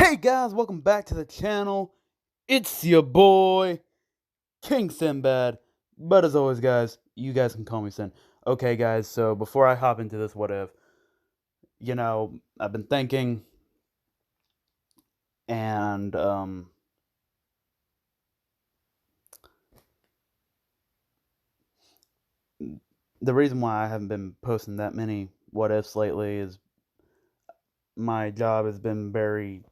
Hey guys, welcome back to the channel. It's your boy, King Sinbad. But as always, guys, you guys can call me Sin. Okay, guys, so before I hop into this what if, I've been thinking, and, the reason why I haven't been posting that many what ifs lately is my job has been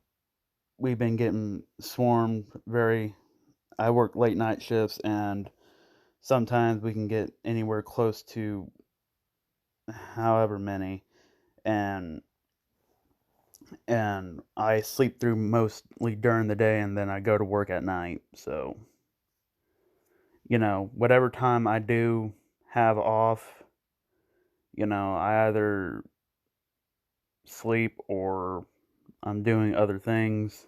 we've been getting swarmed I work late night shifts, and sometimes we can get anywhere close to however many, and I sleep through mostly during the day, and then I go to work at night. So, whatever time I do have off, I either sleep or I'm doing other things.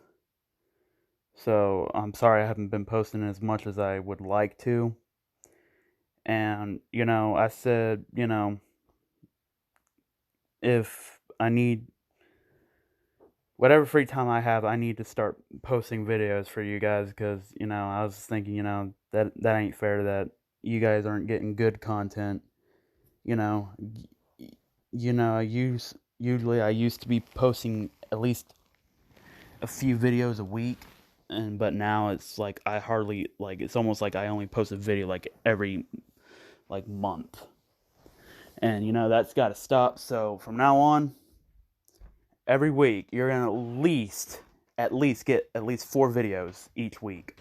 So, I'm sorry I haven't been posting as much as I would like to. And, I said, if I need whatever free time I have, I need to start posting videos for you guys because, I was thinking, that ain't fair that you guys aren't getting good content. You know, usually I used to be posting at least a few videos a week, but now it's like I hardly it's almost like I only post a video like every month. And that's got to stop. So from now on, every week you're gonna at least get at least 4 videos each week.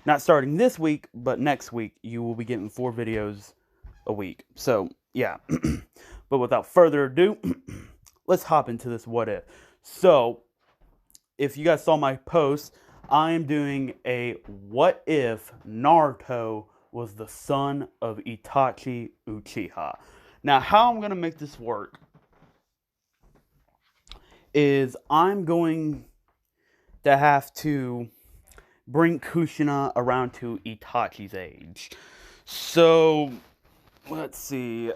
Not starting this week, but next week you will be getting 4 videos a week. So yeah. But without further ado, let's hop into this what if. So if you guys saw my post, I am doing a what if Naruto was the son of Itachi Uchiha. Now, how I'm gonna make this work is I'm going to have to bring Kushina around to Itachi's age. So, let's see.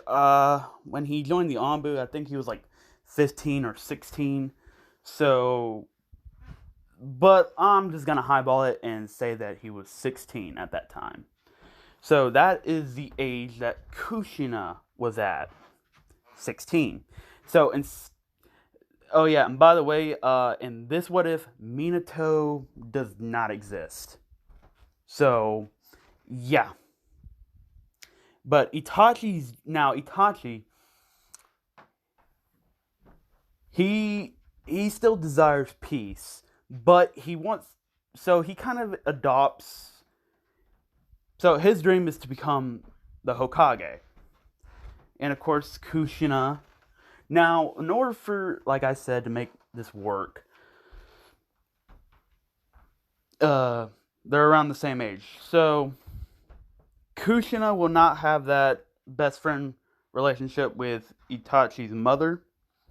When he joined the Anbu, I think he was like 15 or 16. So, but I'm just gonna highball it and say that he was 16 at that time. So that is the age that Kushina was at, 16. So, oh yeah, and by the way, in this what if, Minato does not exist. So, yeah. But Itachi, he still desires peace, but he kind of adopts. So his dream is to become the Hokage, and of course Kushina. Now, in order for, like I said, to make this work, they're around the same age. So Kushina will not have that best friend relationship with Itachi's mother.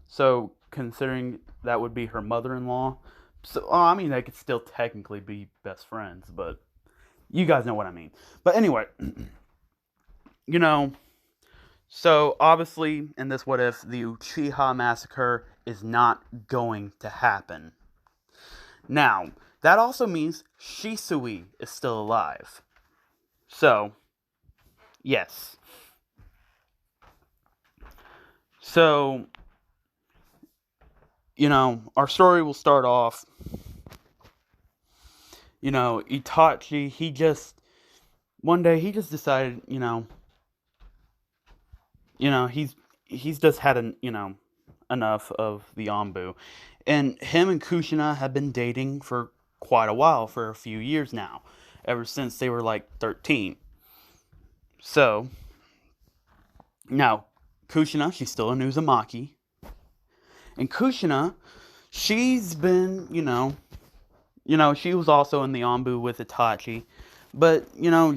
So considering that would be her mother-in-law, so I mean they could still technically be best friends, but you guys know what I mean. But anyway, you know, so obviously in this what if, the Uchiha massacre is not going to happen. Now, that also means Shisui is still alive. So, yes. So, our story will start off, Itachi, one day he just decided, he's just had enough of the Anbu. And him and Kushina have been dating for quite a while, for a few years now, ever since they were like 13. So, now, Kushina, she's still a Uzumaki. And Kushina, she's been, she was also in the Anbu with Itachi. But,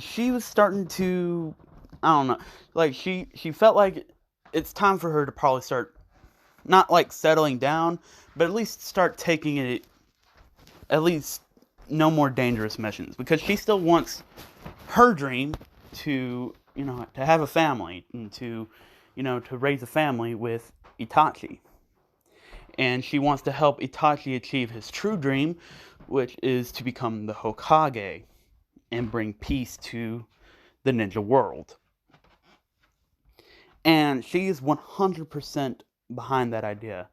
she was starting to, I don't know, like, she felt like it's time for her to probably start, not like settling down, but at least start taking it, at least no more dangerous missions. Because she still wants her dream to, to have a family, and to raise a family with Itachi. and she wants to help Itachi achieve his true dream, which is to become the Hokage and bring peace to the ninja world. And she is 100% behind that idea.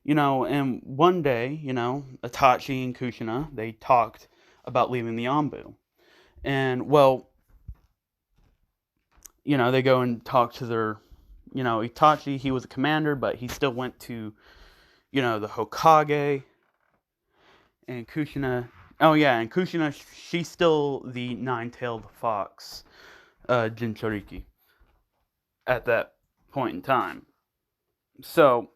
And one day, Itachi and Kushina, they talked about leaving the Anbu. And, well, they go and talk to their, Itachi, he was a commander, but he still went to, the Hokage. And Kushina, oh yeah, and Kushina, she's still the nine-tailed fox, Jinchuriki, at that point in time. So,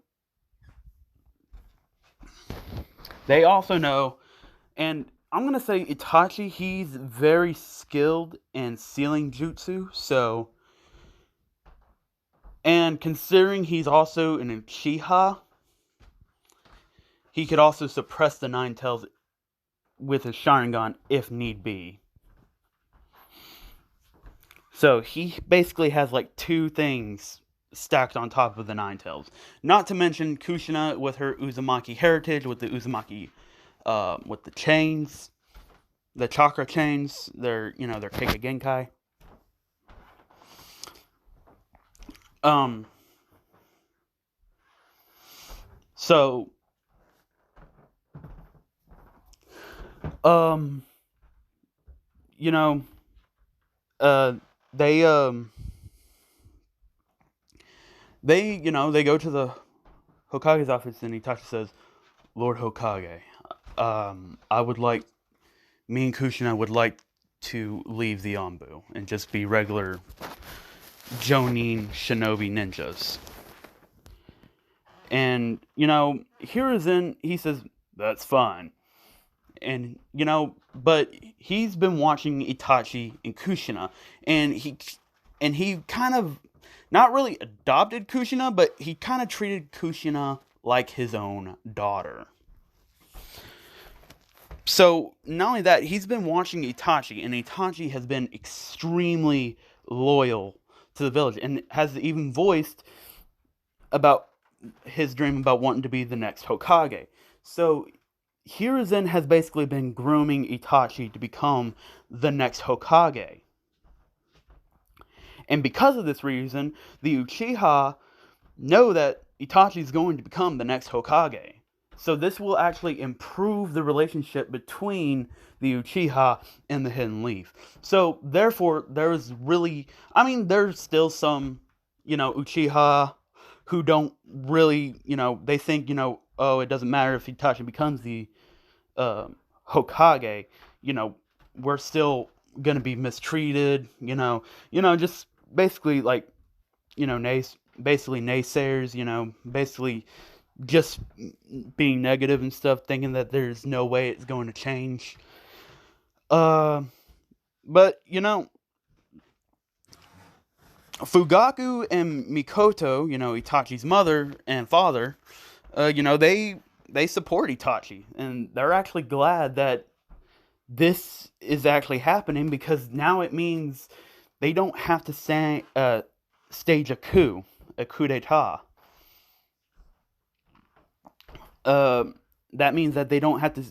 they also know, and I'm going to say Itachi, he's very skilled in sealing jutsu, so, and considering he's also an Uchiha, he could also suppress the Nine Tails with his Sharingan if need be. So he basically has like two things stacked on top of the Nine Tails. Not to mention Kushina with her Uzumaki heritage, with the Uzumaki, with the chains, the chakra chains, their Keika Genkai. So, they they go to the Hokage's office, and Itachi says, "Lord Hokage, me and Kushina would like to leave the Anbu and just be regular Jonin shinobi ninjas." And, Hiruzen, he says, "That's fine." And, but he's been watching Itachi and Kushina, and he kind of, not really adopted Kushina, but he kind of treated Kushina like his own daughter. So, not only that, he's been watching Itachi, and Itachi has been extremely loyal to the village, and has even voiced about his dream about wanting to be the next Hokage. So, Hiruzen has basically been grooming Itachi to become the next Hokage. And because of this reason, the Uchiha know that Itachi is going to become the next Hokage. So this will actually improve the relationship between the Uchiha and the Hidden Leaf. So therefore, there's still some, Uchiha who don't really, they think, oh, it doesn't matter if Itachi becomes the Hokage, we're still gonna be mistreated, just basically like, basically naysayers, basically just being negative and stuff, thinking that there's no way it's going to change. But Fugaku and Mikoto, Itachi's mother and father, they support Itachi, and they're actually glad that this is actually happening, because now it means they don't have to stage a coup d'etat. That means that they don't have to,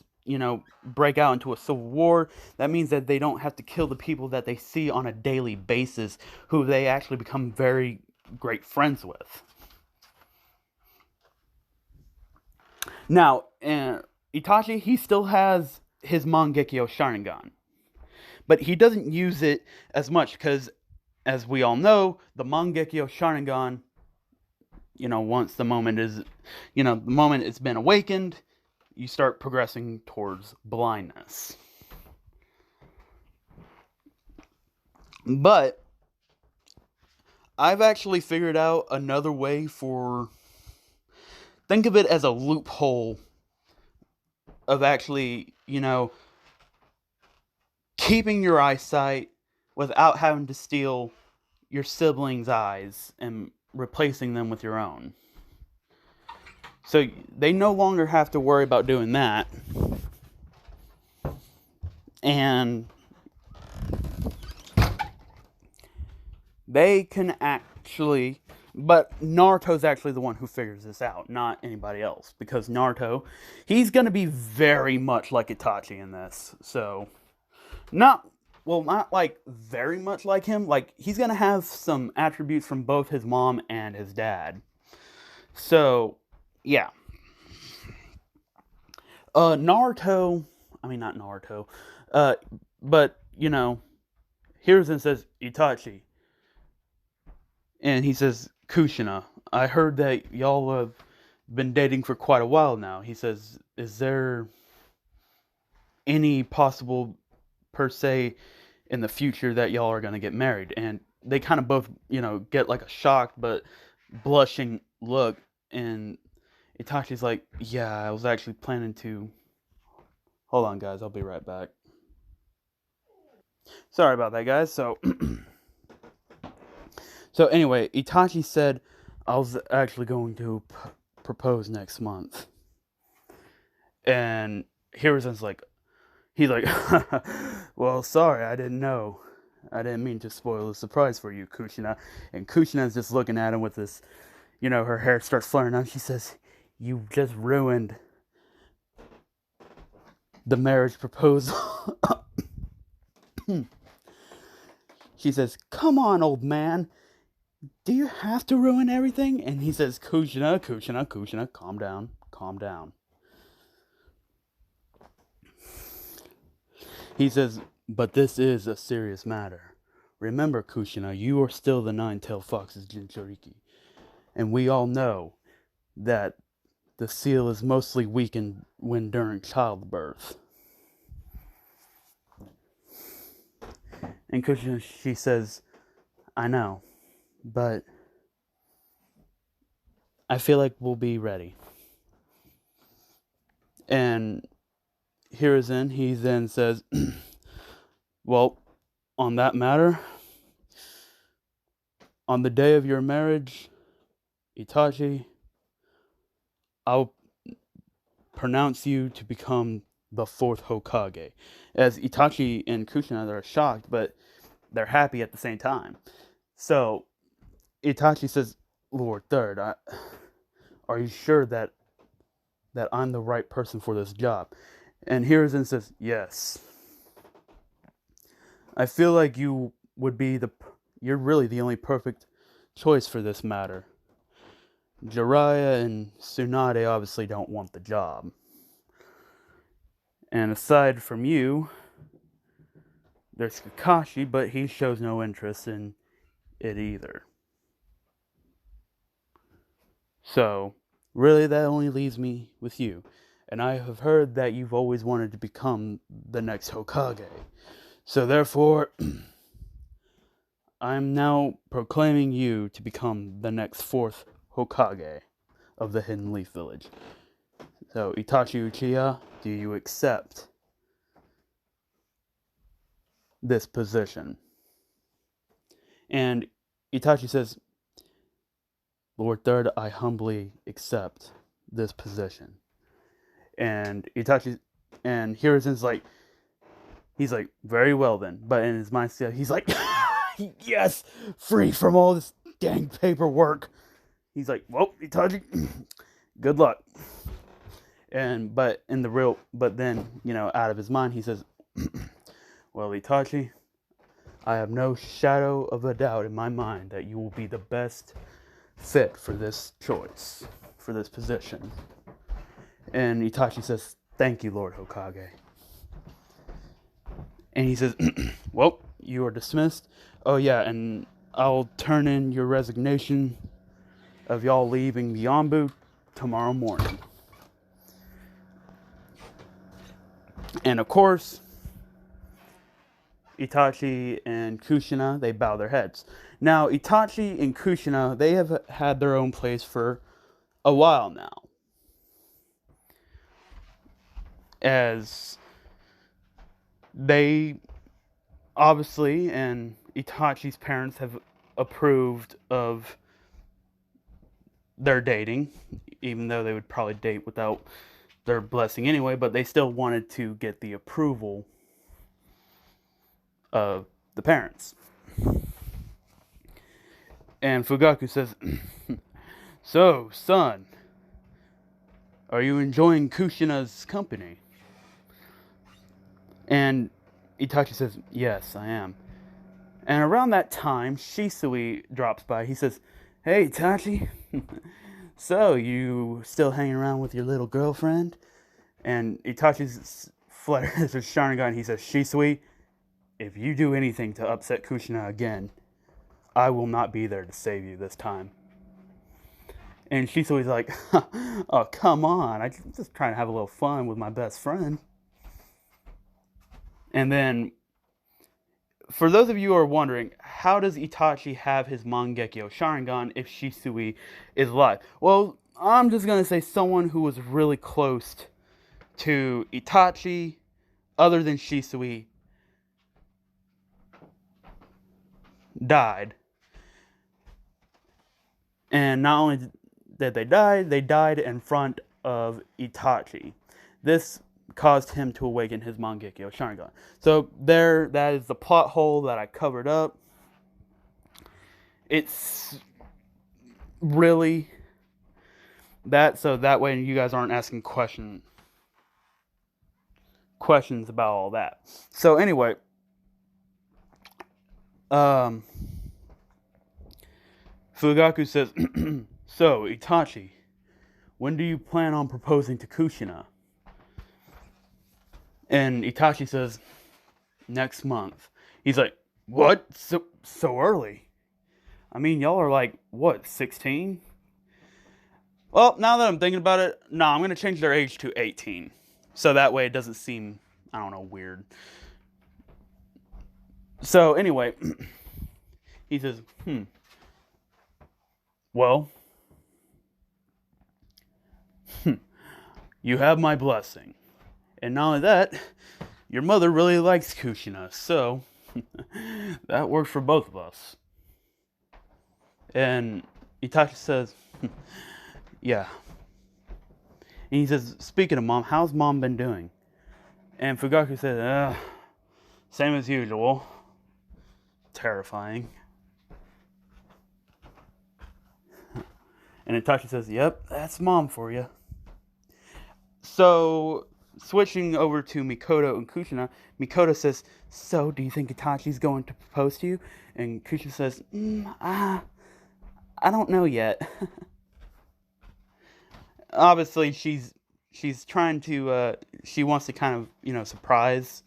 break out into a civil war. That means that they don't have to kill the people that they see on a daily basis, who they actually become very great friends with. Now, Itachi, he still has his Mangekyo Sharingan, but he doesn't use it as much because, as we all know, the Mangekyo Sharingan, once the moment is, the moment it's been awakened, you start progressing towards blindness. But I've actually figured out another way think of it as a loophole of actually, keeping your eyesight without having to steal your siblings' eyes and replacing them with your own. So they no longer have to worry about doing that. And they can actually But Naruto's actually the one who figures this out, not anybody else. Because Naruto, he's going to be very much like Itachi in this. So, not, well, not like very much like him. Like, he's going to have some attributes from both his mom and his dad. So, yeah. Naruto, I mean, not Naruto, uh, but, Hiruzen says, Itachi. And he says, Kushina, I heard that y'all have been dating for quite a while now. He says, is there any possible, per se, in the future that y'all are going to get married? And they kind of both, get like a shocked but blushing look. And Itachi's like, yeah, I was actually planning to. Hold on, guys, I'll be right back. Sorry about that, guys. So anyway, Itachi said, I was actually going to propose next month. And Hiruzen's like, he's like, well, sorry, I didn't know. I didn't mean to spoil the surprise for you, Kushina. And Kushina's just looking at him with this, her hair starts flaring out. She says, you just ruined the marriage proposal. She says, come on, old man. Do you have to ruin everything? And he says, Kushina, calm down. He says, but this is a serious matter. Remember, Kushina, you are still the nine-tailed fox's Jinchuriki. And we all know that the seal is mostly weakened when during childbirth. And Kushina, she says, I know, but I feel like we'll be ready. And Hiruzen, he then says, well, on that matter, on the day of your marriage, Itachi, I'll pronounce you to become the fourth Hokage. As Itachi and Kushina, they're shocked, but they're happy at the same time. So Itachi says, Lord Third, are you sure that I'm the right person for this job? And Hiruzen says, yes. I feel like you would be you're really the only perfect choice for this matter. Jiraiya and Tsunade obviously don't want the job. And aside from you, there's Kakashi, but he shows no interest in it either. So, really, that only leaves me with you. And I have heard that you've always wanted to become the next Hokage. So, therefore, I'm now proclaiming you to become the next fourth Hokage of the Hidden Leaf Village. So, Itachi Uchiha, do you accept this position? And Itachi says, Lord Third, I humbly accept this position. And Itachi and Hiruzen's like, he's like, very well then. But in his mind, he's like, yes, free from all this dang paperwork. He's like, well, Itachi, good luck. But then, out of his mind, he says, well, Itachi, I have no shadow of a doubt in my mind that you will be the best fit for this choice, for this position. And Itachi says, thank you, Lord Hokage. And he says, well, you are dismissed. Oh, yeah, and I'll turn in your resignation of y'all leaving the Anbu tomorrow morning. And of course, Itachi and Kushina, they bow their heads. Now, Itachi and Kushina, they have had their own place for a while now. As they obviously, and Itachi's parents have approved of their dating, even though they would probably date without their blessing anyway, but they still wanted to get the approval of the parents. And Fugaku says, "So, son, are you enjoying Kushina's company?" And Itachi says, "Yes, I am." And around that time, Shisui drops by. He says, "Hey, Itachi, so you still hanging around with your little girlfriend?" And Itachi's flares his Sharingan. He says, "Shisui, if you do anything to upset Kushina again, I will not be there to save you this time." And Shisui's like, "Oh, come on. I'm just trying to have a little fun with my best friend." And then, for those of you who are wondering, how does Itachi have his Mangekyo Sharingan if Shisui is alive? Well, I'm just going to say someone who was really close to Itachi, other than Shisui, died. And not only did they died in front of Itachi. This caused him to awaken his Mangekyo Sharingan. So that is the plot hole that I covered up. It's really that, so that way you guys aren't asking questions about all that. So anyway, Fugaku says, "So, Itachi, when do you plan on proposing to Kushina?" And Itachi says, "Next month." He's like, "What? So early? I mean, y'all are like, what, 16? Well, now that I'm thinking about it, no, I'm going to change their age to 18. So that way it doesn't seem, I don't know, weird." So anyway, he says, "Well, you have my blessing. And not only that, your mother really likes Kushina, so that works for both of us." And Itachi says, "Yeah." And he says, "Speaking of mom, how's mom been doing?" And Fugaku says, "Same as usual. Terrifying." And Itachi says, "Yep, that's mom for you." So, switching over to Mikoto and Kushina, Mikoto says, "So, do you think Itachi's going to propose to you?" And Kushina says, "I don't know yet." Obviously, she's trying to, she wants to kind of, surprise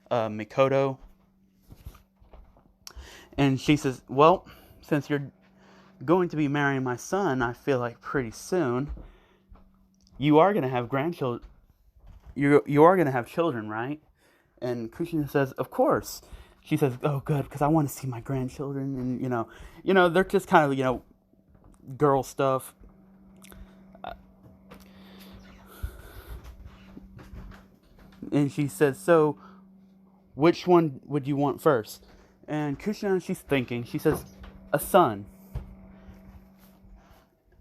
Mikoto. And she says, "Well, since you're going to be marrying my son, I feel like pretty soon, you are going to have grandchildren. You are going to have children, right?" And Kushina says, "Of course." She says, "Oh, good, because I want to see my grandchildren." And, they're just kind of, girl stuff. And she says, "So, which one would you want first?" And Kushina, she's thinking. She says, "A son.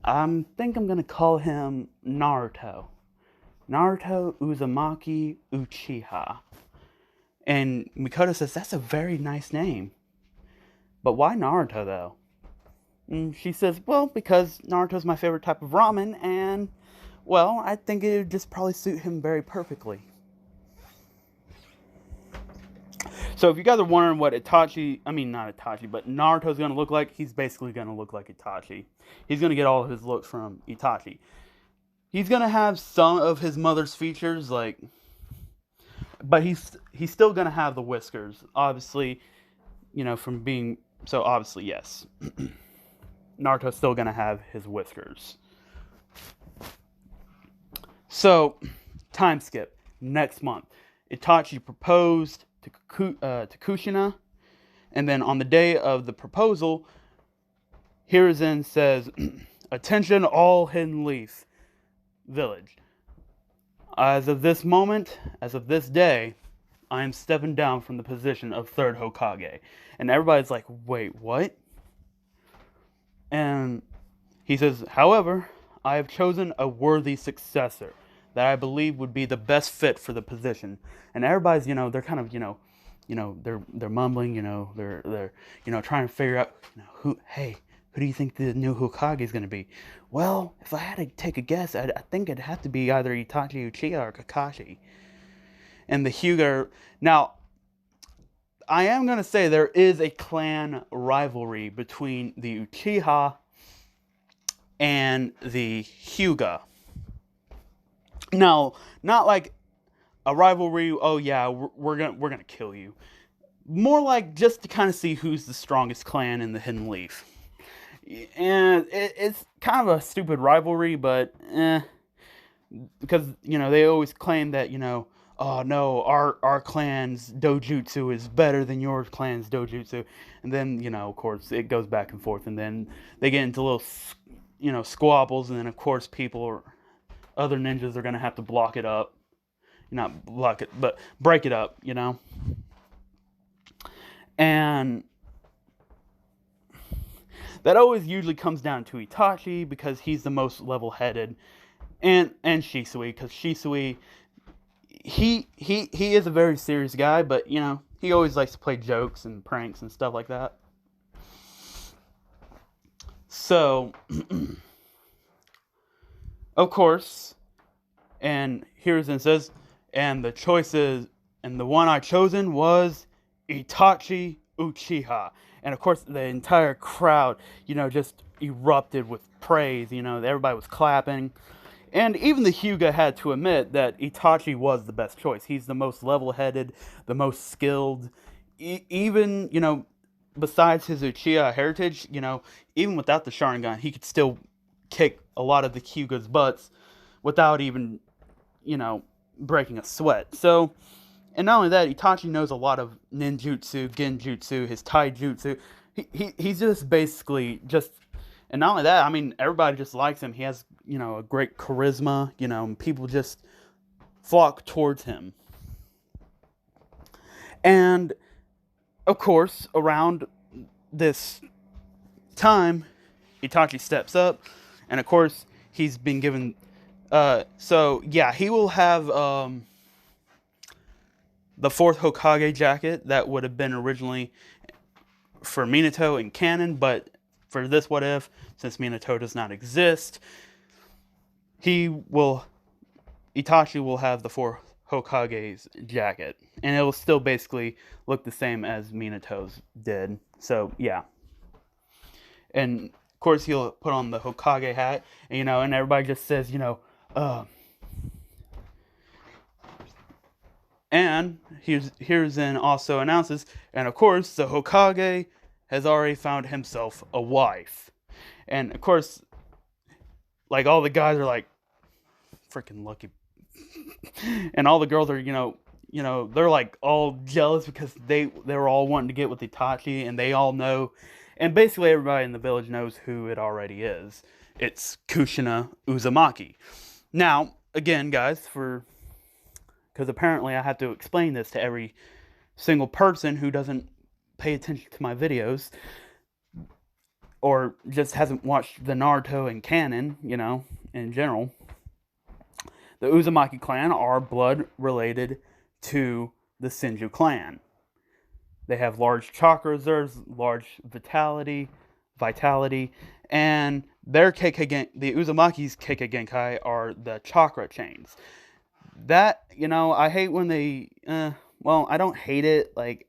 I think I'm going to call him Naruto. Naruto Uzumaki Uchiha." And Mikoto says, "That's a very nice name. But why Naruto, though?" And she says, "Well, because Naruto's my favorite type of ramen, and, well, I think it would just probably suit him very perfectly." So if you guys are wondering what not Itachi, but Naruto's going to look like, he's basically going to look like Itachi. He's going to get all of his looks from Itachi. He's going to have some of his mother's features, but he's still going to have the whiskers. Obviously, from being, so obviously, yes. Naruto's still going to have his whiskers. So, time skip. Next month, Itachi proposed to Kushina, and then on the day of the proposal, Hiruzen says, "Attention all Hidden Leaf Village. As of this moment, as of this day, I am stepping down from the position of third Hokage." And everybody's like, "Wait, what?" And he says, "However, I have chosen a worthy successor that I believe would be the best fit for the position." And everybody's, they're kind of, they're mumbling, they're trying to figure out, who do you think the new Hokage is going to be? Well, if I had to take a guess, I think it'd have to be either Itachi Uchiha or Kakashi. And the Hyuga. Now, I am going to say there is a clan rivalry between the Uchiha and the Hyuga. Now, not like a rivalry, oh yeah, we're gonna kill you. More like just to kind of see who's the strongest clan in the Hidden Leaf. And it's kind of a stupid rivalry, but because they always claim that oh no, our clan's dojutsu is better than your clan's dojutsu, and then of course it goes back and forth, and then they get into little squabbles, and then of course other ninjas are gonna have to block it up, not block it, but break it up, and that always usually comes down to Itachi because he's the most level-headed, and Shisui, because Shisui, he is a very serious guy, but he always likes to play jokes and pranks and stuff like that. So, of course, and here's it says, and the choices, and the one I chosen was Itachi Uchiha. And of course, the entire crowd, just erupted with praise. Everybody was clapping. And even the Hyuga had to admit that Itachi was the best choice. He's the most level-headed, the most skilled. Even, besides his Uchiha heritage, even without the Sharingan, he could still kick a lot of the Hyuga's butts without even, breaking a sweat. So, and not only that, Itachi knows a lot of ninjutsu, genjutsu, his taijutsu. He's just basically just, and not only that, I mean, everybody just likes him. He has, a great charisma, and people just flock towards him. And, of course, around this time, Itachi steps up, and of course, he's been given, so, yeah, he will have, the fourth Hokage jacket that would have been originally for Minato in canon, but for this what if, since Minato does not exist, Itachi will have the fourth Hokage's jacket, and it will still basically look the same as Minato's did. So yeah, and of course he'll put on the Hokage hat, and everybody just says, and here's then also announces, and of course the Hokage has already found himself a wife. And of course, like, all the guys are like, freaking lucky. And all the girls are, they're like all jealous because they were all wanting to get with Itachi, and they all know, and basically everybody in the village knows who it already is. It's Kushina Uzumaki. Now, again, guys, because apparently I have to explain this to every single person who doesn't pay attention to my videos, or just hasn't watched the Naruto and canon, in general. The Uzumaki clan are blood related to the Senju clan. They have large chakra reserves, large vitality, and their Kekkei, the Uzumaki's Kekkei Genkai are the chakra chains. That, I hate when they, well, I don't hate it, like,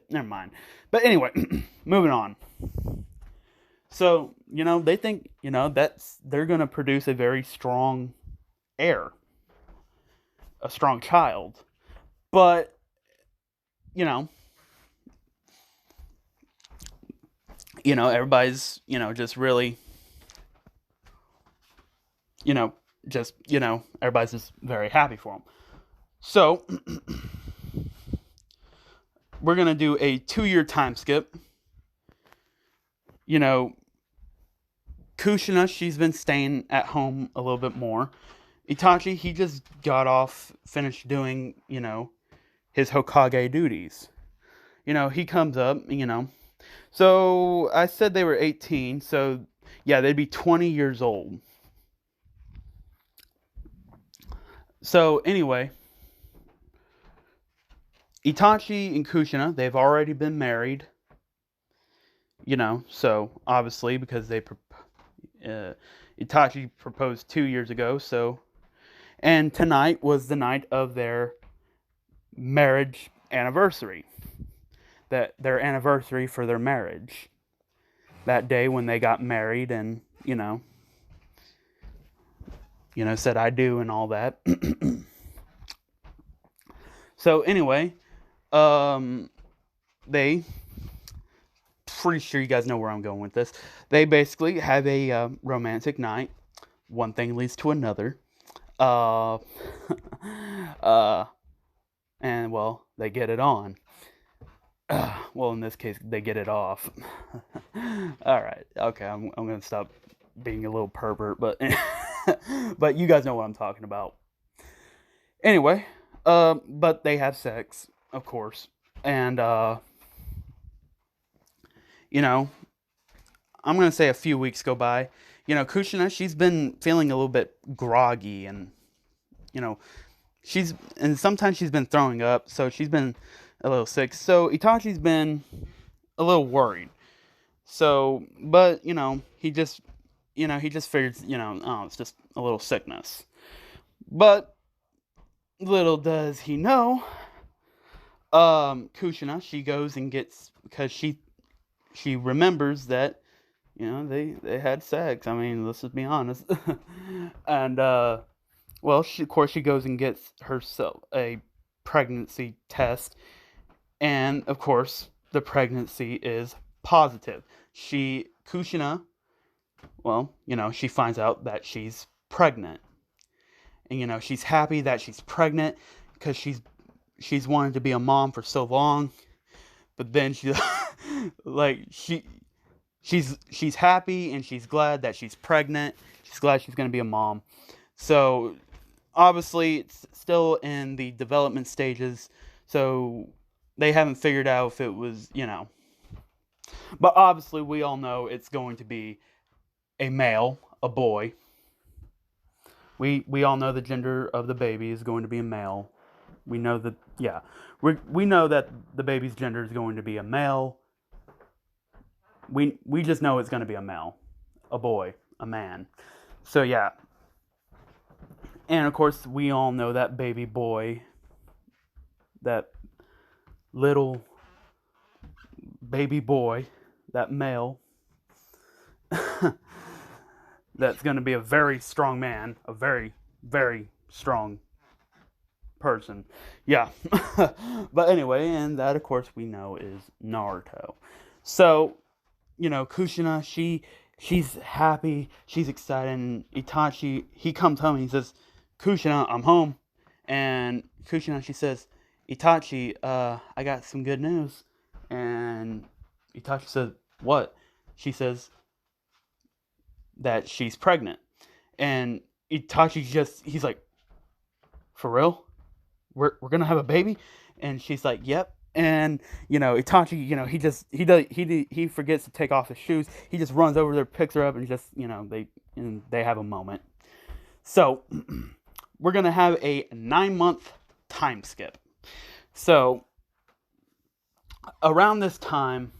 never mind. But anyway, moving on. So, they think, they're going to produce a very strong heir, a strong child. But, everybody's, just really, everybody's just very happy for him. So, we're going to do a 2-year time skip. Kushina, she's been staying at home a little bit more. Itachi, he just finished doing, his Hokage duties. He comes up, So, I said they were 18, so, yeah, they'd be 20 years old. So, anyway, Itachi and Kushina, they've already been married. So obviously because uh, Itachi proposed 2 years ago, so and tonight was the night of their marriage anniversary. That their anniversary for their marriage. That day when they got married and, said I do and all that. So anyway, um they pretty sure you guys know where I'm going with this. They basically have a romantic night. One thing leads to another. Uh, uh, and well, they get it on. Well, in this case, they get it off. All right, okay, I'm gonna stop being a little pervert, but but you guys know what I'm talking about. Anyway, but they have sex, of course, and you know, I'm gonna say a few weeks go by. Kushina, she's been feeling a little bit groggy, and you know, and sometimes she's been throwing up, so she's been a little sick. So Itachi's been a little worried. So, but he just figures, oh, it's just a little sickness. But little does he know, Kushina, she goes and gets because she remembers that they had sex. I mean, let's just be honest. And well, of course she goes and gets herself a pregnancy test, and of course the pregnancy is positive. Kushina, well, she finds out that she's pregnant, and she's happy that she's pregnant because she's wanted to be a mom for so long, but then she like she's happy and she's glad that she's pregnant. She's glad she's going to be a mom. So obviously it's still in the development stages, so they haven't figured out if it was, but obviously we all know it's going to be a male, a boy. We all know the gender of the baby is going to be a male. We know that, yeah, we know that the baby's gender is going to be a male. We just know it's going to be a male, a boy, a man. So yeah, and of course we all know that baby boy, that little baby boy, that male, that's going to be a very strong man, a very, very strong person. Yeah. But anyway, and that of course we know is Naruto. So, Kushina, she's happy, she's excited, and Itachi, he comes home and he says, Kushina, I'm home. And Kushina, she says, Itachi, I got some good news. And Itachi says, what? She says that she's pregnant. And Itachi he's like, for real? We're gonna have a baby? And she's like, yep. And Itachi, he forgets to take off his shoes. He just runs over there, picks her up, and just they have a moment. So we're gonna have a 9-month time skip. So around this time,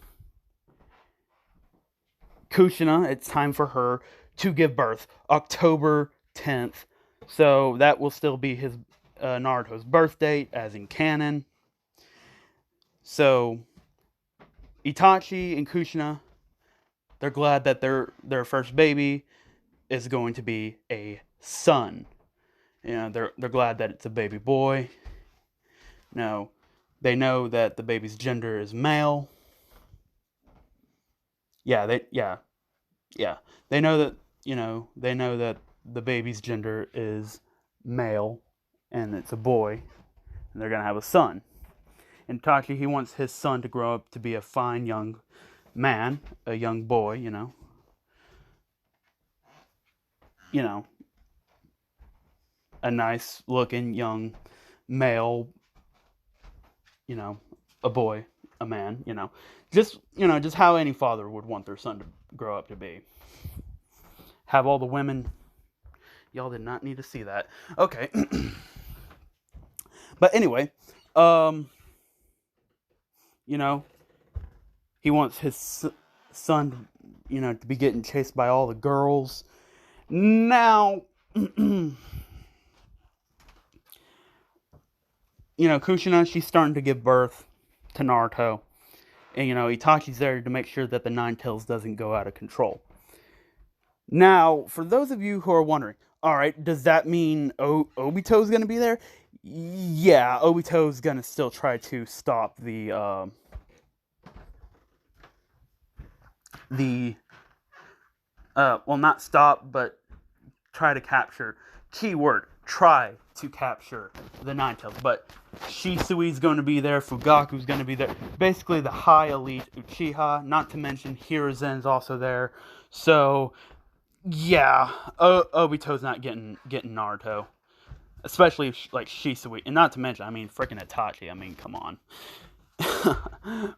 Kushina, it's time for her to give birth, October 10th. So that will still be his Naruto's birth date, as in canon. So Itachi and Kushina, they're glad that their first baby is going to be a son. They're glad that it's a baby boy. No, they know that the baby's gender is male. Yeah, They know that the baby's gender is male, and it's a boy, and they're gonna have a son. And Itachi, he wants his son to grow up to be a fine young man, a young boy, a nice looking young male, a boy, a man, just how any father would want their son to grow up to be. Have all the women. Y'all did not need to see that. Okay. But anyway, he wants his son, to be getting chased by all the girls. Now, Kushina, she's starting to give birth to Naruto. And, Itachi's there to make sure that the Nine Tails doesn't go out of control. Now, for those of you who are wondering, all right, does that mean Obito's going to be there? Yeah, Obito's going to still try to stop well, not stop, but try to capture. Keyword, try to capture the Nine Tails. But Shisui's going to be there, Fugaku's going to be there. Basically, the high elite Uchiha, not to mention Hiruzen's also there. So, yeah, Obito's not getting Naruto. Especially if, like, Shisui. And not to mention, freaking Itachi. Come on.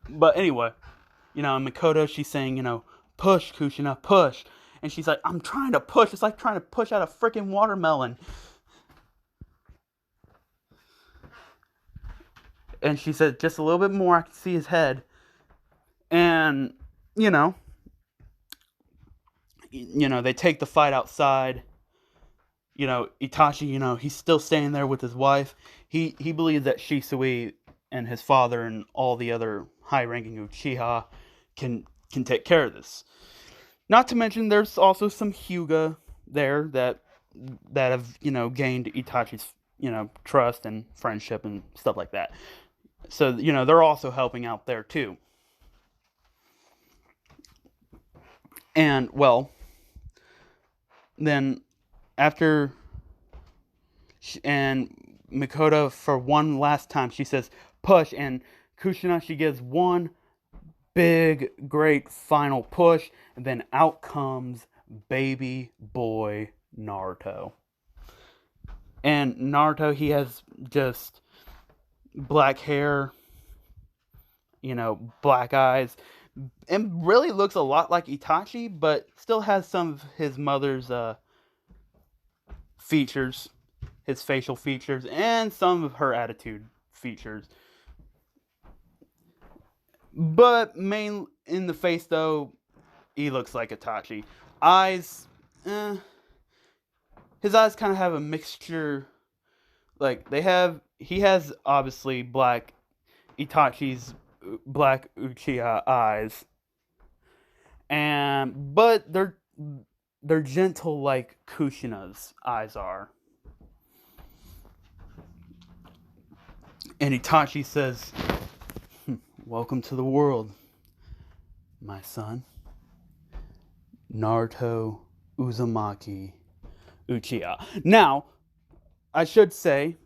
But anyway, Mikoto, she's saying, push, Kushina, push. And she's like, I'm trying to push. It's like trying to push out a freaking watermelon. And she said, just a little bit more, I can see his head. And, they take the fight outside. Itachi, he's still staying there with his wife. He believes that Shisui and his father and all the other high-ranking Uchiha can take care of this. Not to mention, there's also some Hyuga there that have, gained Itachi's, trust and friendship and stuff like that. So, they're also helping out there, too. And, well, then, after, and Mikoto, for one last time, she says, push, and Kushina, she gives one big, great final push, and then out comes baby boy Naruto. And Naruto, he has just black hair, black eyes, and really looks a lot like Itachi, but still has some of his mother's features, his facial features, and some of her attitude features. But main in the face, though, he looks like Itachi. Eyes, his eyes kind of have a mixture. Like, he has obviously Itachi's black Uchiha eyes. But they're gentle like Kushina's eyes are. And Itachi says, welcome to the world, my son. Naruto Uzumaki Uchiha. Now, I should say,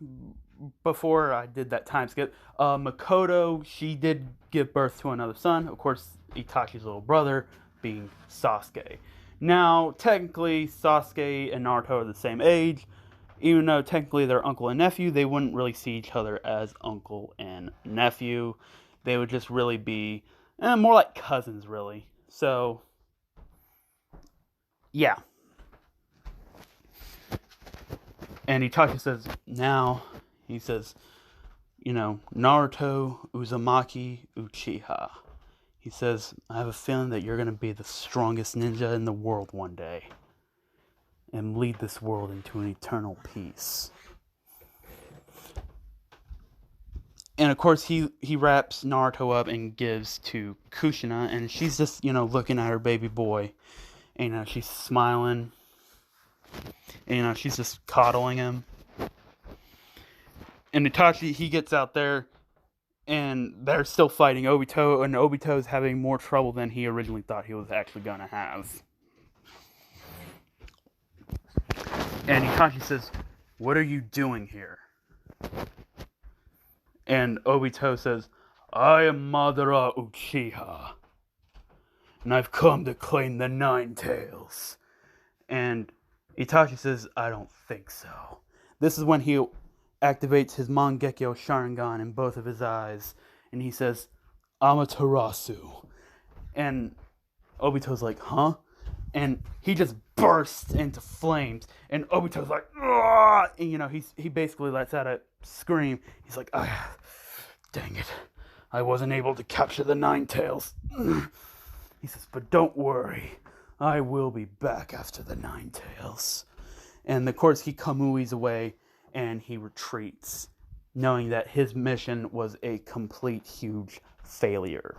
before I did that time skip, Mikoto, she did give birth to another son. Of course, Itachi's little brother, being Sasuke. Now, technically, Sasuke and Naruto are the same age. Even though technically they're uncle and nephew, they wouldn't really see each other as uncle and nephew. They would just really be more like cousins, really. So, yeah. And Itachi says, Naruto Uzumaki Uchiha. He says, I have a feeling that you're going to be the strongest ninja in the world one day. And lead this world into an eternal peace. And of course, he wraps Naruto up and gives to Kushina, and she's just, looking at her baby boy. And, she's smiling. And, she's just coddling him. And Itachi, he gets out there, and they're still fighting Obito, and Obito's having more trouble than he originally thought he was actually going to have. And Itachi says, what are you doing here? And Obito says, I am Madara Uchiha, and I've come to claim the Nine Tails. And Itachi says, I don't think so. This is when he activates his Mangekyo Sharingan in both of his eyes, and he says, Amaterasu. And Obito's like, huh? And he just bursts into flames, and Obito's like, Aah! And he basically lets out a scream. He's like, dang it, I wasn't able to capture the Nine Tails. He says, but don't worry, I will be back after the Nine Tails. And of course, he kamuis away and he retreats, knowing that his mission was a complete, huge failure.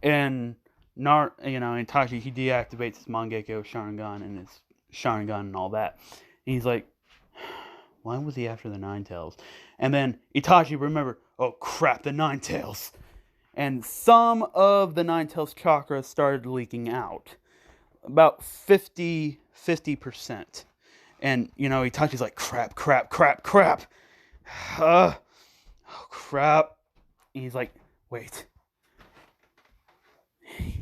And Itachi, he deactivates his Mangekyo Sharingan and his Sharingan and all that. And he's like, why was he after the Nine Tails? And then Itachi remembered, oh crap, the Nine Tails. And some of the Nine Tails chakra started leaking out. About 50%. And, Itachi's like, crap. Oh, crap. And he's like, wait.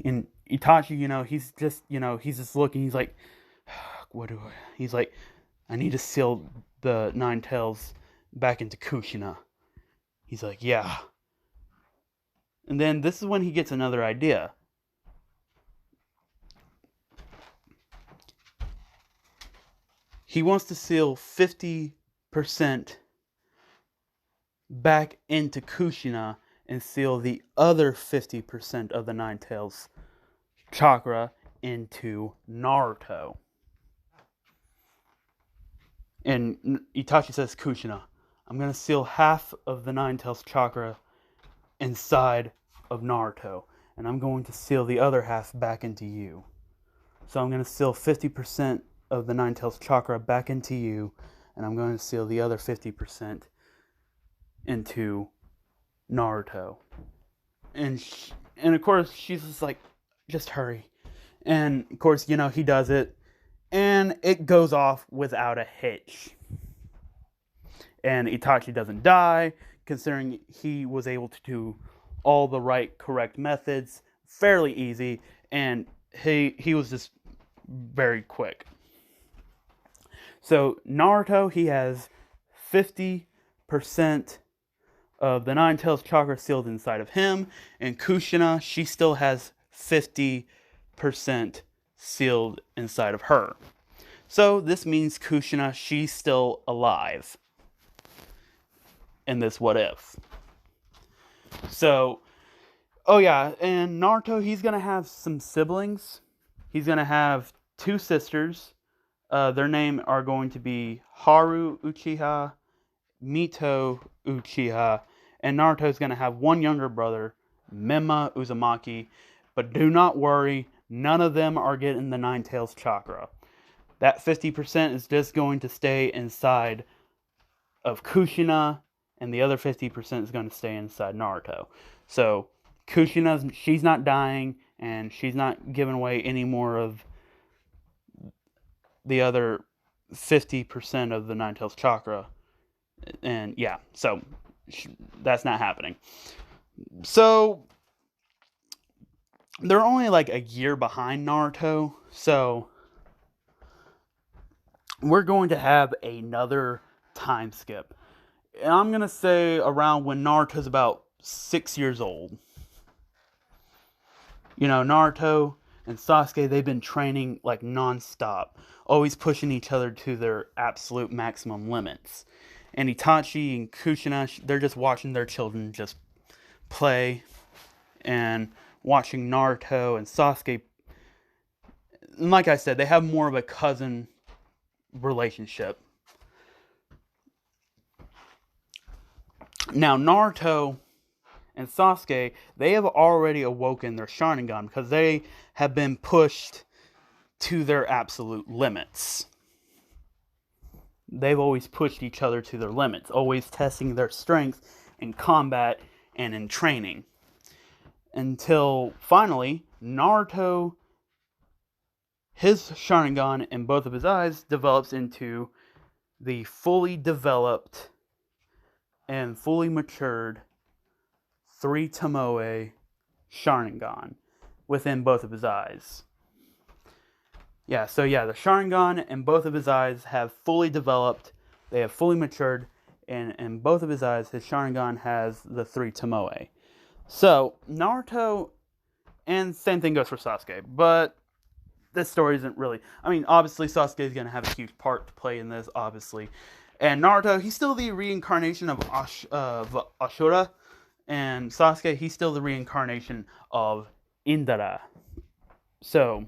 And Itachi, he's just looking. He's like, he's like, I need to seal the Nine Tails back into Kushina. He's like, yeah. And then this is when he gets another idea. He wants to seal 50% back into Kushina and seal the other 50% of the Nine Tails chakra into Naruto. And Itachi says, Kushina, I'm going to seal half of the Nine Tails chakra inside of Naruto, and I'm going to seal the other half back into you. So I'm going to seal 50% of the Nine Tails chakra back into you, and I'm going to seal the other 50% into Naruto. And of course, she's just like, just hurry. And of course, he does it, and it goes off without a hitch. And Itachi doesn't die, considering he was able to do all the correct methods fairly easy, and he was just very quick. So Naruto, he has 50% of the Nine Tails chakra sealed inside of him, and Kushina, she still has 50% sealed inside of her. So this means Kushina, she's still alive in this what if. So, oh yeah, and Naruto, he's going to have some siblings. He's going to have two sisters. Their name are going to be Haru Uchiha, Mito Uchiha, and Naruto's going to have one younger brother, Mima Uzumaki. But do not worry, none of them are getting the Nine Tails chakra. That 50% is just going to stay inside of Kushina, and the other 50% is going to stay inside Naruto. So Kushina, she's not dying, and she's not giving away any more of the other 50% of the Nine Tails chakra. And yeah, so that's not happening. So they're only like a year behind Naruto, so we're going to have another time skip. And I'm going to say around when Naruto's about 6 years old. Naruto and Sasuke, they've been training like non-stop, always pushing each other to their absolute maximum limits. And Itachi and Kushina, they're just watching their children just play and watching Naruto and Sasuke. And like I said, they have more of a cousin relationship. Now, Naruto and Sasuke, they have already awoken their Sharingan because they have been pushed to their absolute limits. They've always pushed each other to their limits, always testing their strength in combat and in training. Until finally, Naruto, his Sharingan in both of his eyes develops into the fully developed and fully matured 3 Tomoe Sharingan within both of his eyes. The Sharingan in both of his eyes have fully developed, they have fully matured, and in both of his eyes, his Sharingan has the 3 Tomoe. So, Naruto, and same thing goes for Sasuke, but this story isn't really, obviously Sasuke is going to have a huge part to play in this, obviously. And Naruto, he's still the reincarnation of Ashura, And Sasuke, he's still the reincarnation of Indra. So,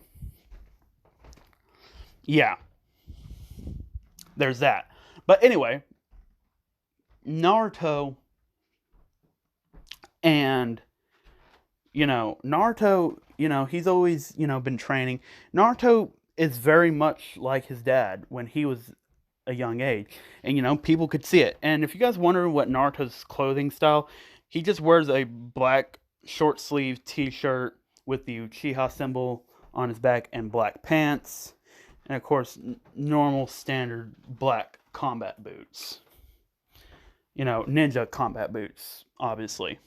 yeah, there's that. But anyway, Naruto and, Naruto, he's always, been training. Naruto is very much like his dad when he was a young age. And, people could see it. And if you guys wonder what Naruto's clothing style, he just wears a black short sleeve t-shirt with the Uchiha symbol on his back and black pants. And of course, normal standard black combat boots. Ninja combat boots, obviously.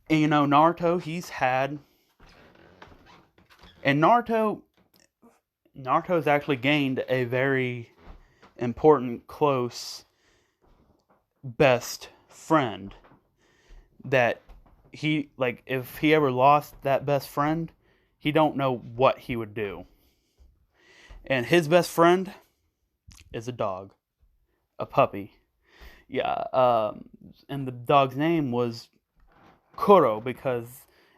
And Naruto, Naruto's actually gained a very important, close, best friend that if he ever lost that best friend, he don't know what he would do. And his best friend is a dog, a puppy. Yeah, and the dog's name was Koro and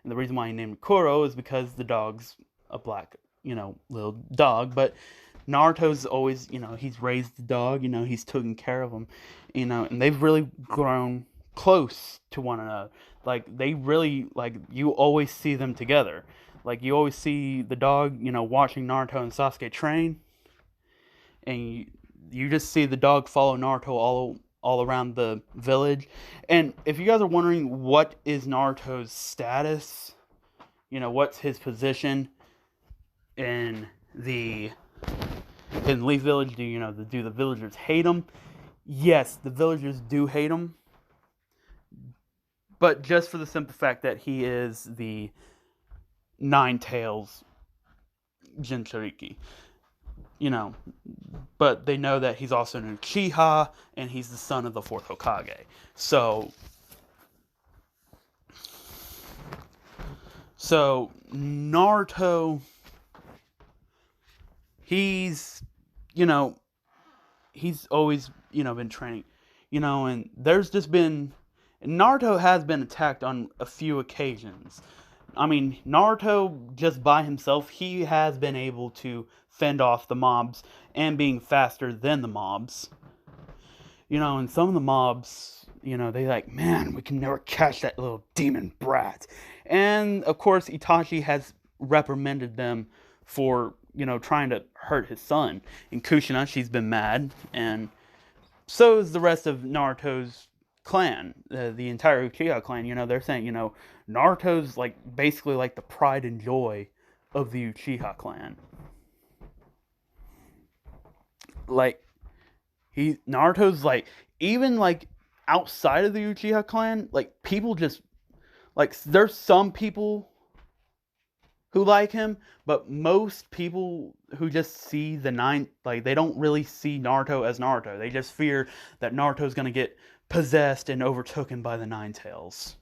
the reason why he named Koro is because the dog's a black, little dog. But Naruto's always, he's raised the dog, he's taken care of him, and they've really grown close to one another. They really, you always see them together. You always see the dog, watching Naruto and Sasuke train, and you just see the dog follow Naruto all around the village. And if you guys are wondering what is Naruto's status, what's his position in Leaf Village, do the villagers hate him? Yes, the villagers do hate him, but just for the simple fact that he is the Nine Tails Jinchuriki. But they know that he's also an Uchiha, and he's the son of the 4th Hokage. So Naruto, he's always, been training, and there's just been, Naruto has been attacked on a few occasions. I mean, Naruto, just by himself, he has been able to fend off the mobs and being faster than the mobs. And some of the mobs, they man, we can never catch that little demon brat. And, of course, Itachi has reprimanded them for, trying to hurt his son. And Kushina, she's been mad. And so is the rest of Naruto's clan, the entire Uchiha clan. They're saying, Naruto's basically the pride and joy of the Uchiha clan. Naruto's even outside of the Uchiha clan, people just there's some people who like him, but most people who just see the they don't really see Naruto as Naruto. They just fear that Naruto's gonna get possessed and overtaken by the Nine Tails.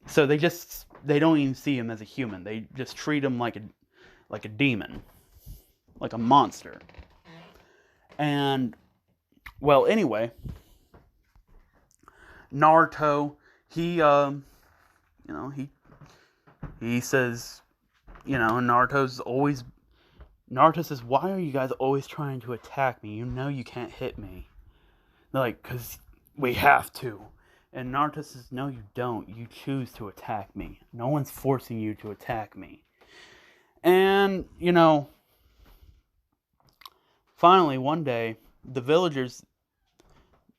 So they don't even see him as a human. They just treat him like a demon, like a monster. And well, anyway, Naruto, he says, Naruto says, why are you guys always trying to attack me? You can't hit me. They're 'cause we have to. And Naruto says, no, you don't. You choose to attack me. No one's forcing you to attack me. And, finally, one day, the villagers,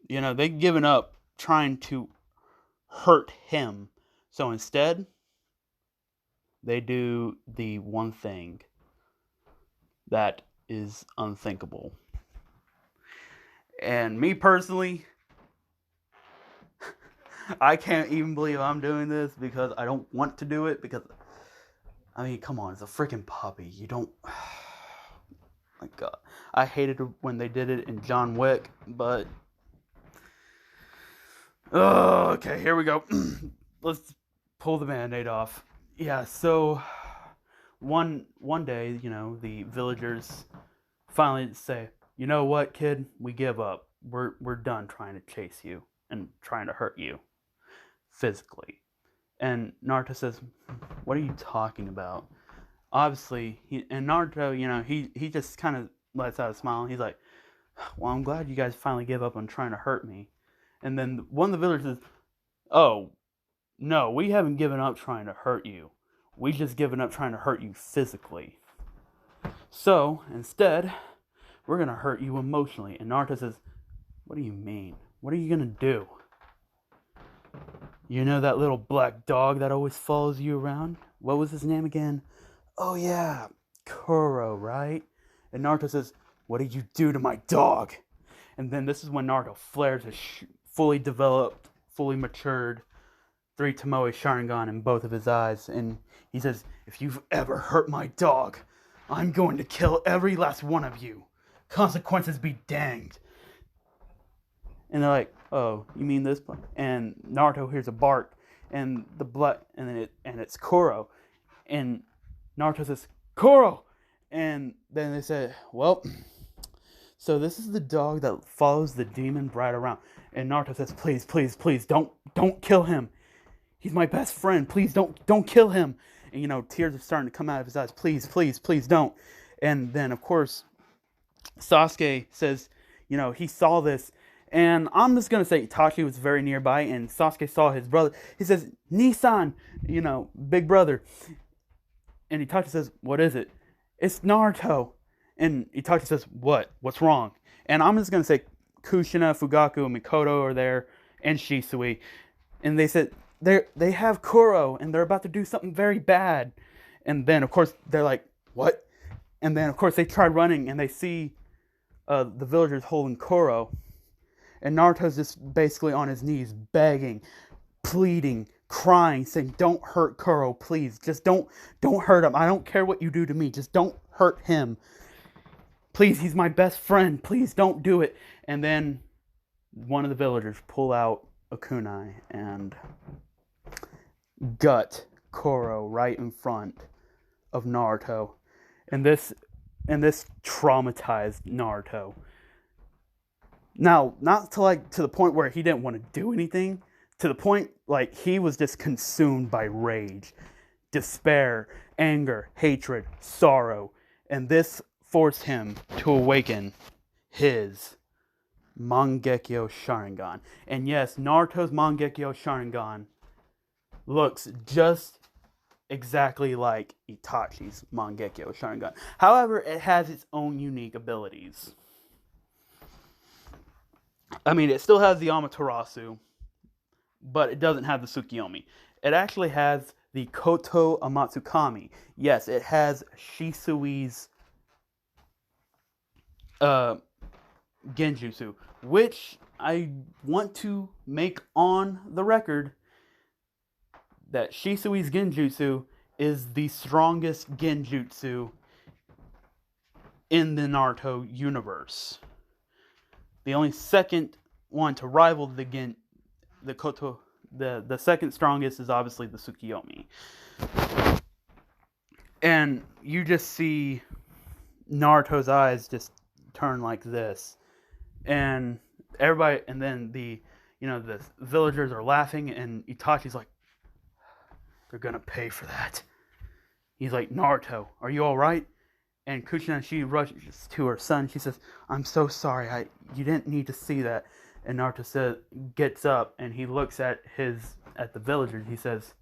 they've given up trying to hurt him. So instead, they do the one thing that is unthinkable. And me personally, I can't even believe I'm doing this because I don't want to do it because, come on, it's a freaking puppy. You don't... My God. I hated it when they did it in John Wick, but... Oh, okay, here we go. Let's pull the Band-Aid off. Yeah, so... One day, the villagers finally say, you know what, kid? We give up. we're done trying to chase you and trying to hurt you physically. And Naruto says, what are you talking about? Obviously, and Naruto, he just kind of lets out a smile. He's like, well, I'm glad you guys finally give up on trying to hurt me. And then one of the villagers says, oh, no, we haven't given up trying to hurt you. We just given up trying to hurt you physically. So, instead, we're going to hurt you emotionally. And Naruto says, what do you mean? What are you going to do? You know that little black dog that always follows you around? What was his name again? Oh yeah, Koro, right? And Naruto says, what did you do to my dog? And then this is when Naruto flares his fully developed, fully matured 3 Tomoe Sharingan in both of his eyes. And he says, if you've ever hurt my dog, I'm going to kill every last one of you. Consequences be danged. And they're like, oh, you mean this? And Naruto hears a bark, and the blood, and it's Koro. And Naruto says, Koro! And then they said, well, so this is the dog that follows the demon bride around. And Naruto says, please, please, please, don't kill him. He's my best friend. Please don't kill him. And tears are starting to come out of his eyes. Please, please, please don't. And then of course Sasuke says, he saw this. And I'm just going to say Itachi was very nearby, and Sasuke saw his brother. He says, Nissan, big brother. And Itachi says, what is it? It's Naruto. And Itachi says, what? What's wrong? And I'm just going to say Kushina, Fugaku, and Mikoto are there, and Shisui. And they said, they have Koro, and they're about to do something very bad. And then, of course, they're like, what? And then, of course, they try running, and they see the villagers holding Koro. And Naruto's just basically on his knees, begging, pleading, crying, saying, don't hurt Koro, please. Just don't hurt him. I don't care what you do to me. Just don't hurt him. Please, he's my best friend. Please don't do it. And then one of the villagers pull out a kunai and gut Koro right in front of Naruto. And this traumatized Naruto. Now, not to the point where he didn't want to do anything, to the point he was just consumed by rage, despair, anger, hatred, sorrow, and this forced him to awaken his Mangekyo Sharingan. And yes, Naruto's Mangekyo Sharingan looks just exactly like Itachi's Mangekyo Sharingan. However, it has its own unique abilities. I mean, it still has the Amaterasu, but it doesn't have the Tsukiyomi. It actually has the Koto Amatsukami. Yes, it has Shisui's Genjutsu, which I want to make on the record that Shisui's Genjutsu is the strongest Genjutsu in the Naruto universe. The only second one to rival the Koto, the second strongest is obviously the Tsukiyomi. And you just see Naruto's eyes just turn like this. And everybody, and then the villagers are laughing, and Itachi's like, they're gonna pay for that. He's like, Naruto, are you alright? And Kushina, she rushes to her son. She says, I'm so sorry. You didn't need to see that. And Naruto gets up, and he looks at the villagers. He says,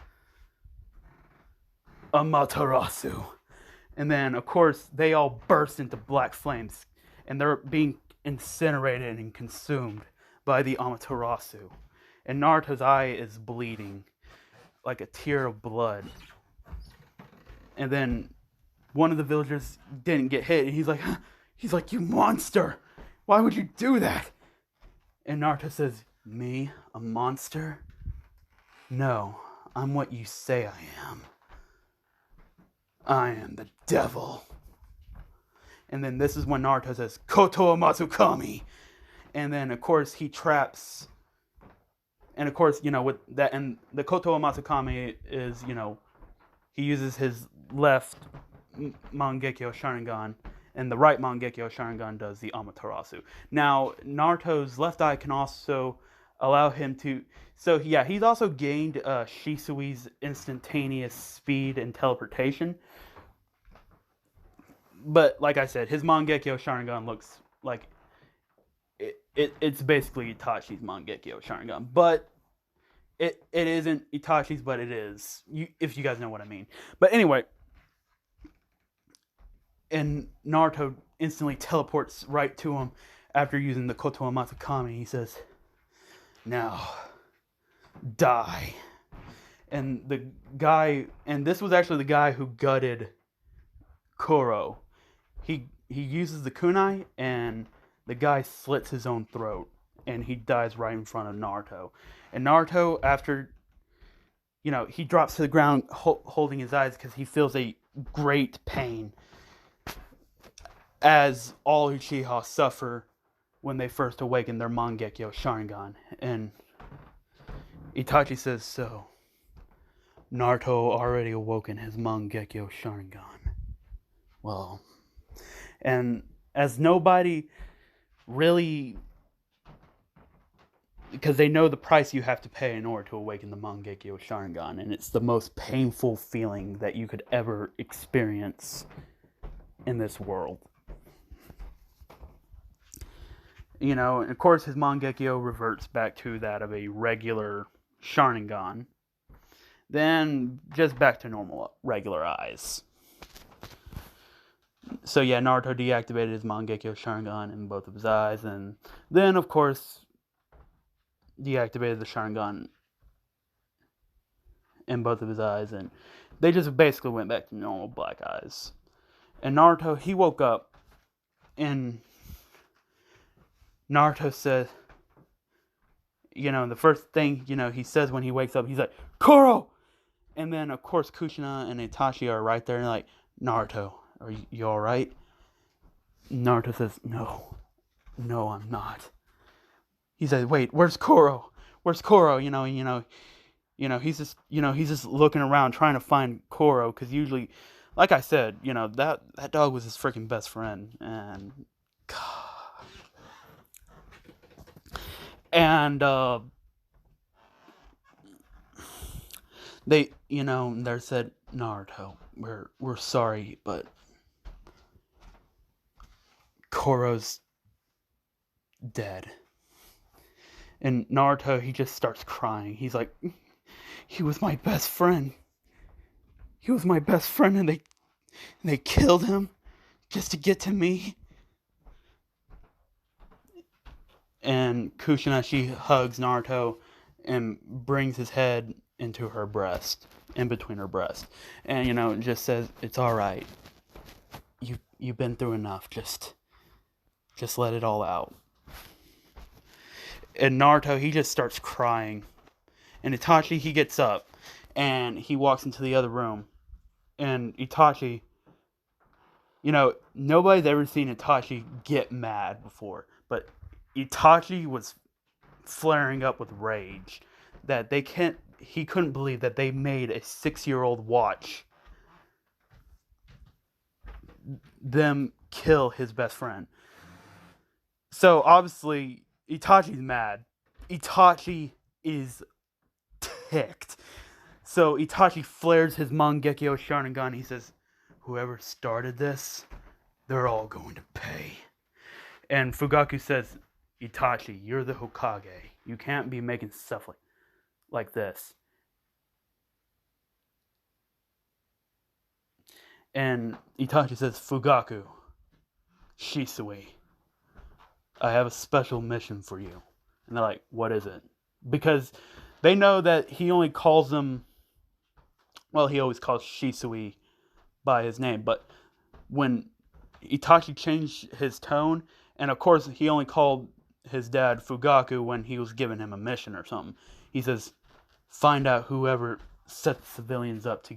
Amaterasu. And then, of course, they all burst into black flames. And they're being incinerated and consumed by the Amaterasu. And Naruto's eye is bleeding like a tear of blood. And then one of the villagers didn't get hit, and he's like, you monster! Why would you do that? And Naruto says, me, a monster? No, I'm what you say I am. I am the devil. And then this is when Naruto says, Koto Amatsukami! And then, of course, he traps. And, of course, with that, and the Koto Amatsukami is, he uses his left Mangekyo Sharingan, and the right Mangekyo Sharingan does the Amaterasu. Now, Naruto's left eye can also allow him to. So yeah, he's also gained Shisui's instantaneous speed and teleportation. But like I said, his Mangekyo Sharingan looks like it's basically Itachi's Mangekyo Sharingan, but it isn't Itachi's, but it is. If you guys know what I mean. But anyway, and Naruto instantly teleports right to him after using the Koto Amatsukami. He says, "Now, die." And the guy, and this was actually the guy who gutted Koro. He uses the kunai, and the guy slits his own throat, and he dies right in front of Naruto. And Naruto, after, he drops to the ground holding his eyes because he feels a great pain, as all Uchiha suffer when they first awaken their Mangekyo Sharingan. And Itachi says, "So, Naruto already awoken his Mangekyo Sharingan. Well," and as nobody really, because they know the price you have to pay in order to awaken the Mangekyo Sharingan, and it's the most painful feeling that you could ever experience in this world. And of course his Mangekyo reverts back to that of a regular Sharingan. Then just back to normal, regular eyes. So yeah, Naruto deactivated his Mangekyo Sharingan in both of his eyes, and then of course deactivated the Sharingan in both of his eyes, and they just basically went back to normal black eyes. And Naruto, he woke up, and Naruto said, the first thing, he says when he wakes up, he's like, "Koro!" And then, of course, Kushina and Itachi are right there, and like, "Naruto, are you alright?" Naruto says, No, I'm not." He says, "Wait, where's Koro? Where's Koro?" He's just looking around trying to find Koro, because usually, like I said, that dog was his freaking best friend, and they said, "Naruto, we're sorry, but Koro's dead." And Naruto, he just starts crying. He's like, "He was my best friend. He was my best friend, and they killed him just to get to me." And Kushina, she hugs Naruto and brings his head into her breast, in between her breast, and just says, "It's all right. You've been through enough. Just let it all out." And Naruto, he just starts crying, and Itachi, he gets up and he walks into the other room, and Itachi, nobody's ever seen Itachi get mad before, but Itachi was flaring up with rage that he couldn't believe that they made a 6-year-old watch them kill his best friend. So obviously Itachi's mad. Itachi is ticked. So Itachi flares his Mangekyo Sharingan. He says, "Whoever started this, they're all going to pay." And Fugaku says, "Itachi, you're the Hokage. You can't be making stuff like this." And Itachi says, "Fugaku, Shisui, I have a special mission for you." And they're like, "What is it?" Because they know that he only calls them, well, he always calls Shisui by his name, but when Itachi changed his tone, and of course he only called his dad Fugaku when he was giving him a mission or something. He says, "Find out whoever set the civilians up to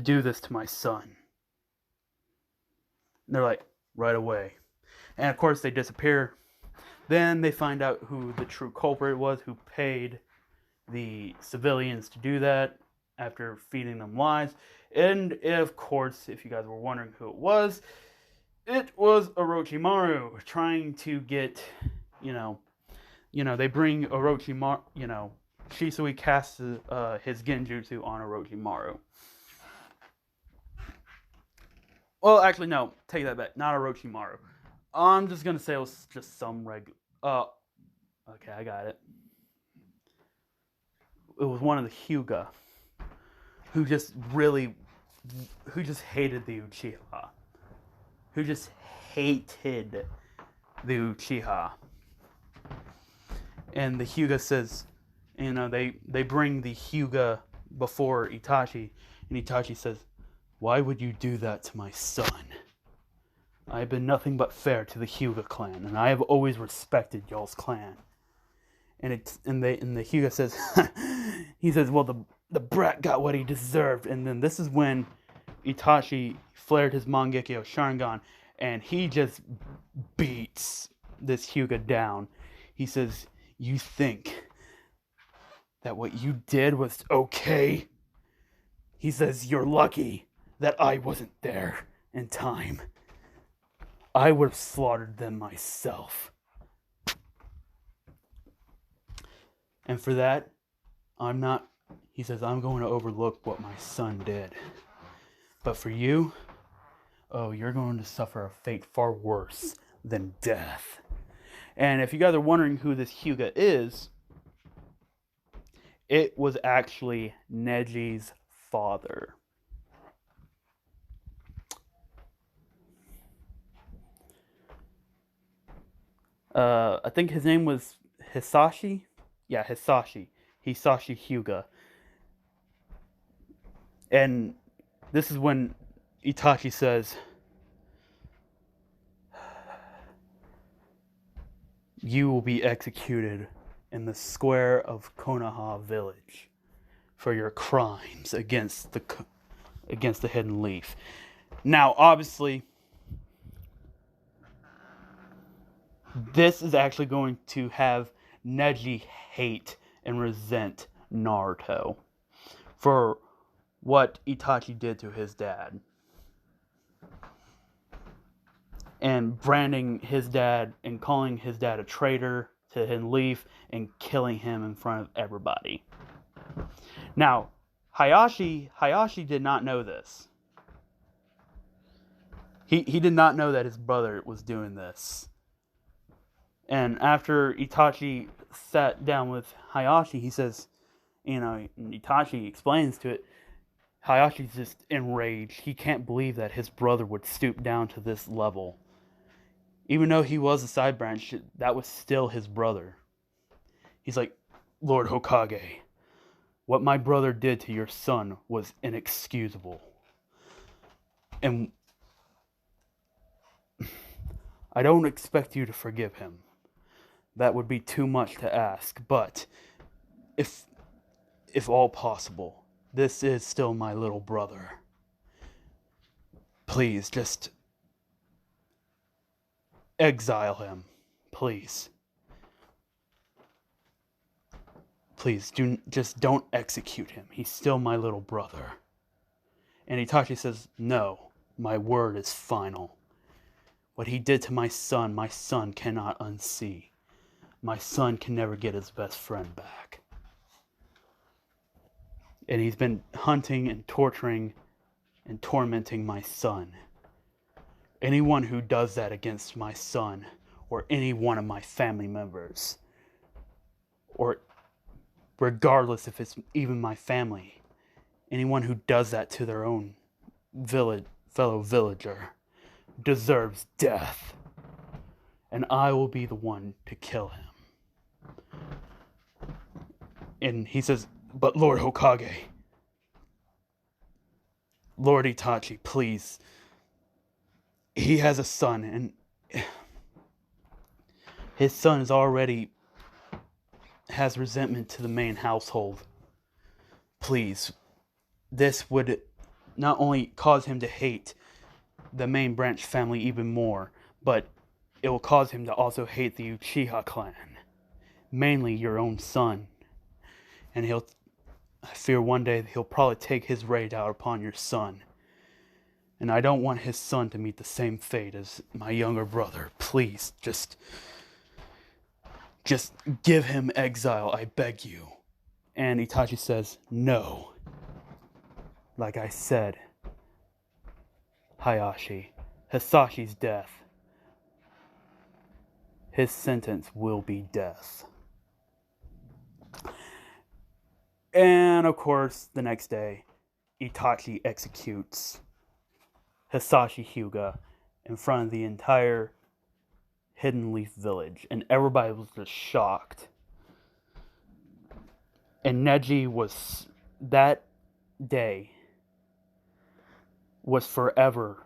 do this to my son." And they're like, "Right away." And of course they disappear. Then they find out who the true culprit was, who paid the civilians to do that. after feeding them lies. And of course, if you guys were wondering who it was Orochimaru trying to get, you know, they bring Orochimaru, Shisui casts his genjutsu on Orochimaru. Well, actually, no, take that back. Not Orochimaru. I'm just gonna say it was just some regular. Okay, I got it. It was one of the Hyuga who just hated the Uchiha. Who just hated the Uchiha. And the Hyuga says, they bring the Hyuga before Itachi, and Itachi says, "Why would you do that to my son? I have been nothing but fair to the Hyuga clan, and I have always respected y'all's clan." And the Hyuga says, he says, "Well, the brat got what he deserved." And then this is when Itachi flared his Mangekyo Sharingan, and he just beats this Hyuga down. He says, "You think that what you did was okay?" He says, "You're lucky that I wasn't there in time. I would have slaughtered them myself. And for that, he says, I'm going to overlook what my son did. But for you, you're going to suffer a fate far worse than death." And if you guys are wondering who this Hyuga is, it was actually Neji's father. I think his name was Hisashi. Yeah, Hisashi Hyuga. And this is when Itachi says, "You will be executed in the square of Konoha village for your crimes against the Hidden Leaf." Now, obviously, this is actually going to have Neji hate and resent Naruto for what Itachi did to his dad. And branding his dad and calling his dad a traitor to Hidden Leaf and killing him in front of everybody. Now, Hayashi did not know this. He did not know that his brother was doing this. And after Itachi sat down with Hayashi, he says, Itachi explains to it, Hayashi's just enraged. He can't believe that his brother would stoop down to this level. Even though he was a side branch, that was still his brother. He's like, "Lord Hokage, what my brother did to your son was inexcusable. And I don't expect you to forgive him. That would be too much to ask, but if all possible, this is still my little brother. Please, just exile him. Please. Please, don't execute him. He's still my little brother." And Itachi says, "No, my word is final. What he did to my son cannot unsee. My son can never get his best friend back. And he's been hunting and torturing and tormenting my son. Anyone who does that against my son or any one of my family members, or regardless if it's even my family, anyone who does that to their own fellow villager deserves death. And I will be the one to kill him." And he says, "But Lord Hokage, Lord Itachi, please. He has a son, and his son has resentment to the main household. Please, this would not only cause him to hate the main branch family even more, but it will cause him to also hate the Uchiha clan, mainly your own son. And I fear one day he'll probably take his rage out upon your son. And I don't want his son to meet the same fate as my younger brother. Please, just give him exile, I beg you. And Itachi says, no. Like I said, Hayashi, Hisashi's death. His sentence will be death. And of course, the next day, Itachi executes Hisashi Hyuga in front of the entire Hidden Leaf village. And everybody was just shocked. And Neji was, that day, was forever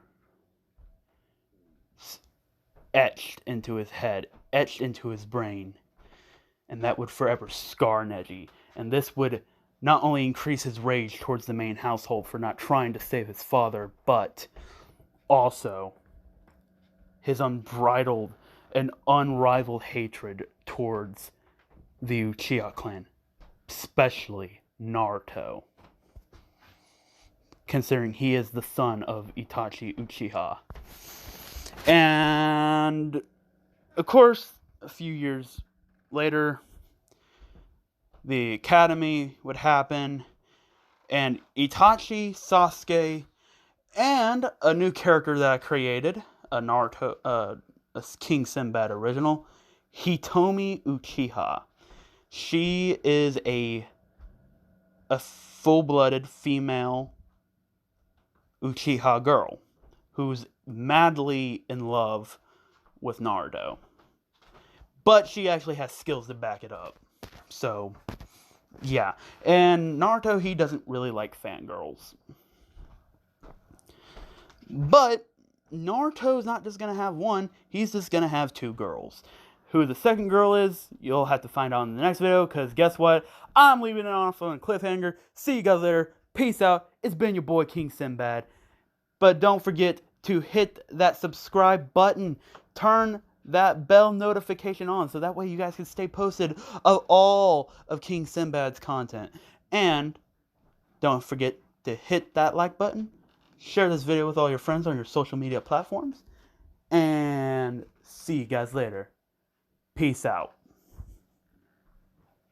etched into his head, etched into his brain. And that would forever scar Neji. And this would not only increase his rage towards the main household for not trying to save his father, but also his unbridled and unrivaled hatred towards the Uchiha clan, especially Naruto, considering he is the son of Itachi Uchiha. And of course, a few years later, the academy would happen, and Itachi, Sasuke, and a new character that I created, a Naruto, a King Sinbad original, Hitomi Uchiha. She is a full-blooded female Uchiha girl who's madly in love with Naruto. But she actually has skills to back it up. So, yeah. And Naruto, he doesn't really like fangirls. But Naruto's not just going to have one, he's just going to have two girls. Who the second girl is, you'll have to find out in the next video, because guess what? I'm leaving it off on a cliffhanger. See you guys later. Peace out. It's been your boy, King Sinbad. But don't forget to hit that subscribe button. Turn that bell notification on, so that way you guys can stay posted of all of King Sinbad's content. And don't forget to hit that like button. Share this video with all your friends on your social media platforms. And see you guys later. Peace out.